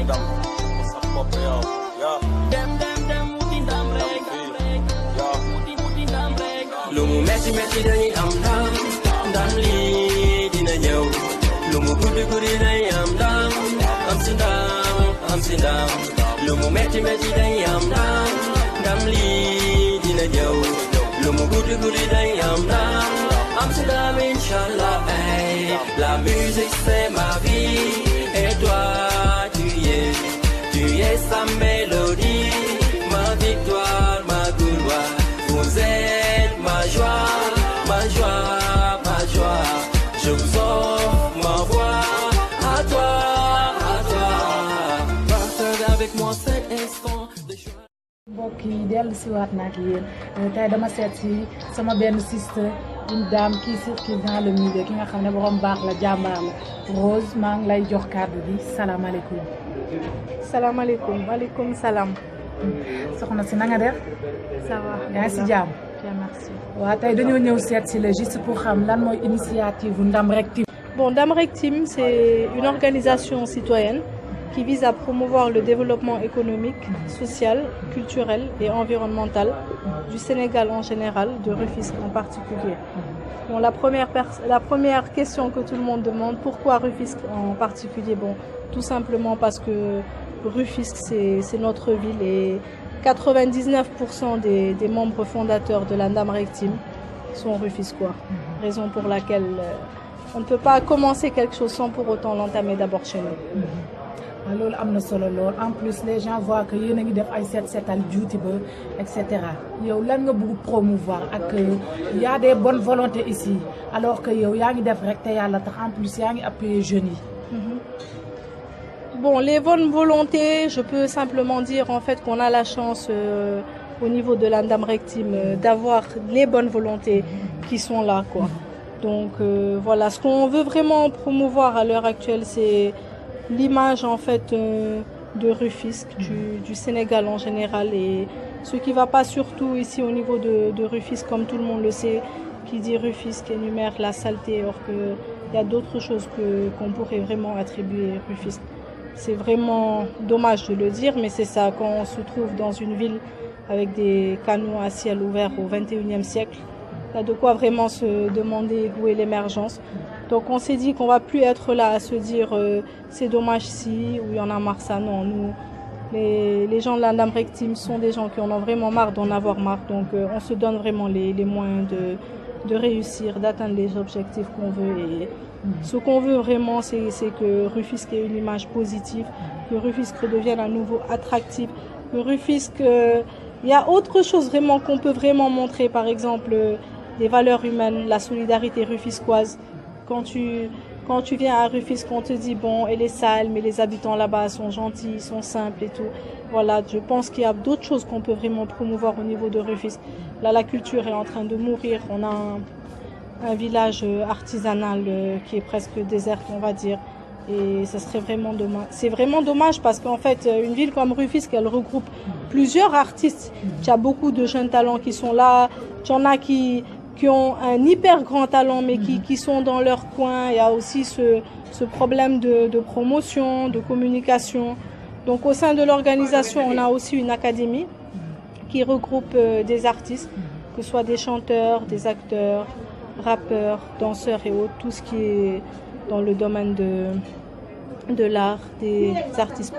Ndam, sa pop yow, yeah. Dem wuti ndam rek, Yeah. wuti ndam rek. Lu mu metti metti dañuy am ndam, ndam lii dina ñëw. Lu mu guddi guddi dañuy am ndam, am si ndam, am si ndam. Lu mu metti metti dañuy am ndam, ndam lii dina ñëw. Lu mu guddi guddi dañuy am ndam, am si ndam inshallah. Hey, la musique c'est ma vie, et toi tu es sa mélodie, ma victoire, ma gloire. Vous êtes ma joie, ma joie, ma joie. Je vous offre ma voix, à toi, à toi. Partage avec moi cet instant de joie. mbokk yi dellu si waat na ak yéen tey dama seet si sama benn sister une dame qui circule dans le milieu ki nga xam ne borom baax la jàmbaar la Rose maa ngi lay jox kàddu bi salaamaaleykum. salaamaaleykum maaleykum salaam. soxna si na nga def. ça va. yaa ngi si jàmm. bien merci. waaw tey dañoo ñëw seet si la juste pour xam lan mooy initiative Ndam Rek Team. Bon, Ndam Rek Team, c'est une organisation citoyenne qui vise à promouvoir le développement économique, social, culturel et environnemental du Sénégal en général, de Rufisque en particulier. Bon, la première question que tout le monde demande, pourquoi Rufisque en particulier? Bon, tout simplement parce que Rufisque, c'est notre ville et 99% des membres fondateurs de la Ndam Rek Team sont rufisquois. Raison pour laquelle on ne peut pas commencer quelque chose sans pour autant l'entamer d'abord chez nous. loolu am na solo lool en plus les gens voient que yéen a ngi def ay setal juuti ba et cetera yow lan nga bëgg promouvoir ak y a des bonnes volontés ici alors que yow yaa ngi def rek te yàlla tax en plus yaa ngi appuyer jeunes yi. Bon, les bonnes volontés, je peux simplement dire en fait qu'on a la chance au niveau de la Ndam Rek Team d'avoir les bonnes volontés qui sont là, quoi. Donc voilà, ce qu'on veut vraiment promouvoir à l'heure actuelle, c'est l'image en fait de Rufisque, du Sénégal en général, et ce qui va pas surtout ici au niveau de Rufisque, comme tout le monde le sait, qui dit Rufisque énumère la saleté, or qu'il y a d'autres choses qu'on pourrait vraiment attribuer à Rufisque. C'est vraiment dommage de le dire, mais c'est ça, quand on se trouve dans une ville avec des canaux à ciel ouvert au XXIe siècle, il y a de quoi vraiment se demander où est l'émergence. Donc on s'est dit qu'on va plus être là à se dire c'est dommage si, ou il y en a marre ça. Non, nous, les gens de la Ndam Rek Team sont des gens qui en ont vraiment marre d'en avoir marre. Donc on se donne vraiment les moyens de réussir, d'atteindre les objectifs qu'on veut. Et ce qu'on veut vraiment, c'est que Rufisque ait une image positive, que Rufisque devienne à nouveau attractif, que Rufisque... il y a autre chose vraiment qu'on peut vraiment montrer, par exemple des valeurs humaines, la solidarité rufisquoise. Quand tu viens à Rufisque, on te dit bon, elle est sale, mais les habitants là-bas sont gentils, sont simples et tout. Voilà, je pense qu'il y a d'autres choses qu'on peut vraiment promouvoir au niveau de Rufisque. Là, la culture est en train de mourir. On a un village artisanal qui est presque désert, on va dire. Et ça serait vraiment dommage. C'est vraiment dommage parce qu'en fait, une ville comme Rufisque, elle regroupe plusieurs artistes. Il y a beaucoup de jeunes talents qui sont là. Il y en a qui ont un hyper grand talent, mais qui sont dans leur coin. Il y a aussi ce problème de promotion, de communication. Donc au sein de l'organisation, on a aussi une académie qui regroupe des artistes, que ce soit des chanteurs, des acteurs, rappeurs, danseurs et autres, tout ce qui est dans le domaine de l'art, des artistes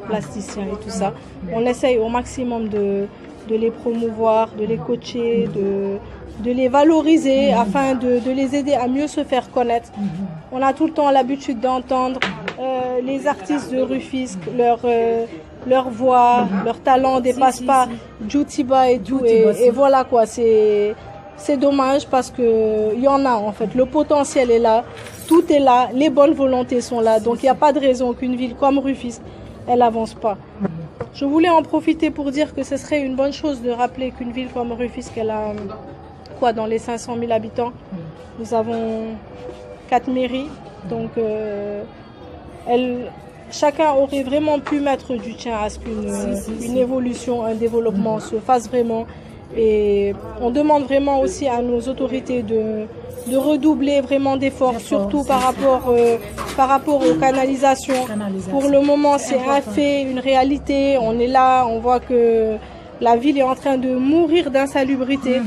plasticiens et tout ça. On essaye au maximum de les promouvoir, de les coacher, de les valoriser afin de les aider à mieux se faire connaître. On a tout le temps l'habitude d'entendre les artistes de Rufisque, leur voix, leur talent dépasse pas Djoutiba et tout. Et voilà quoi, c'est dommage parce que il y en a en fait. Le potentiel est là, tout est là, les bonnes volontés sont là. Donc il n'y a pas de raison qu'une ville comme Rufisque, elle avance pas. Je voulais en profiter pour dire que ce serait une bonne chose de rappeler qu'une ville comme Rufisque, elle a quoi dans les 500 000 habitants. Nous avons 4 mairies, donc chacun aurait vraiment pu mettre du tien à ce qu'une évolution, un développement se fasse vraiment. Et on demande vraiment aussi à nos autorités de redoubler vraiment d'efforts, surtout par rapport aux canalisations. Pour le moment, c'est un fait, une réalité. On est là, on voit que la ville est en train de mourir d'insalubrité.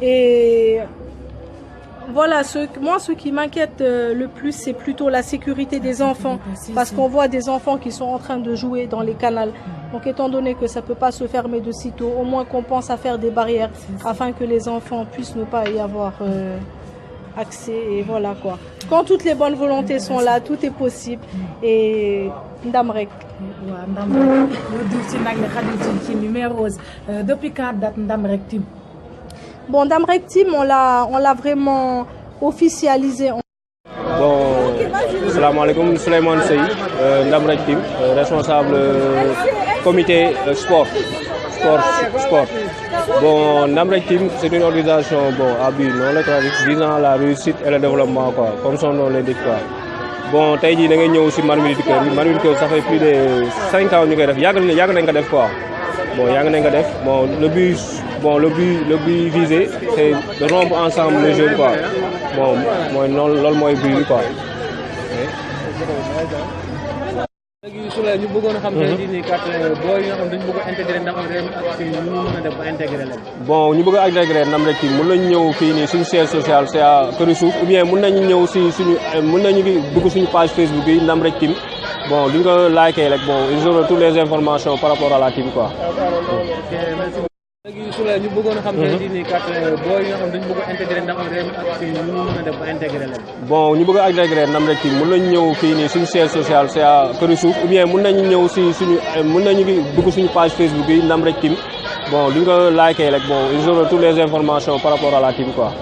Et voilà, ce qui m'inquiète le plus, c'est plutôt la sécurité des enfants. Parce qu'on voit des enfants qui sont en train de jouer dans les canals. Donc étant donné que ça ne peut pas se fermer de sitôt, au moins qu'on pense à faire des barrières afin que les enfants puissent ne pas y avoir accès. Et voilà quoi. Quand toutes les bonnes volontés sont là, tout est possible. Et Ndam rek. Depuis quand date Ndam rek Team? Bon, Ndam rek Team, on l'a vraiment officialisé. Bon, salam alaikum, Souleymane Sey, Ndam rek Team, responsable comité sport. Bon, Ndam rek Team, c'est une organisation à but non lucratif visant la réussite et le développement, quoi, comme son nom l'indique, quoi. Bon, aujourd'hui, nous sommes aussi Marmite Cœur. Marmite Cœur, ça fait plus de 5 ans que nous avons fait. Bon, bon, le but visé, c'est de rompre ensemble les jeunes, quoi. Bon, moi, non, l'autre but, quoi. ñu bëggoon a xam tey jii nii kat booy yi nga xam dañu bëgg a intégré Ndam rek Team ak fii ñu mën a def ba intégré leen. Bon ñu bëgg a intégré Ndam rek Team mën nañu ñëw fii nii suñu siège social c'est à Kër Suuf ou bien mën nañu ñëw si suñu mën nañu dugg suñu page Facebook bi Ndam rek Team bon duñ ko liké rek bon ils auront toutes les informations par rapport à la team quoi. léegi su la ñu bëggoon a xam tey jii nii kat booy yi nga xam dañu bëgg a intégré Ndam rek ak fii ñu mën a def ba intégré leen. bon ñu bëgg a intégré Ndam rek Team mën nañu ñëw fii nii suñu siège social c'est à Kër Suuf ou bien mën nañu ñëw si suñu mën nañu dugg suñu page Facebook bi Ndam rek Team bon duñ ko liké rek bon ils auront toutes les informations par rapport à la team quoi.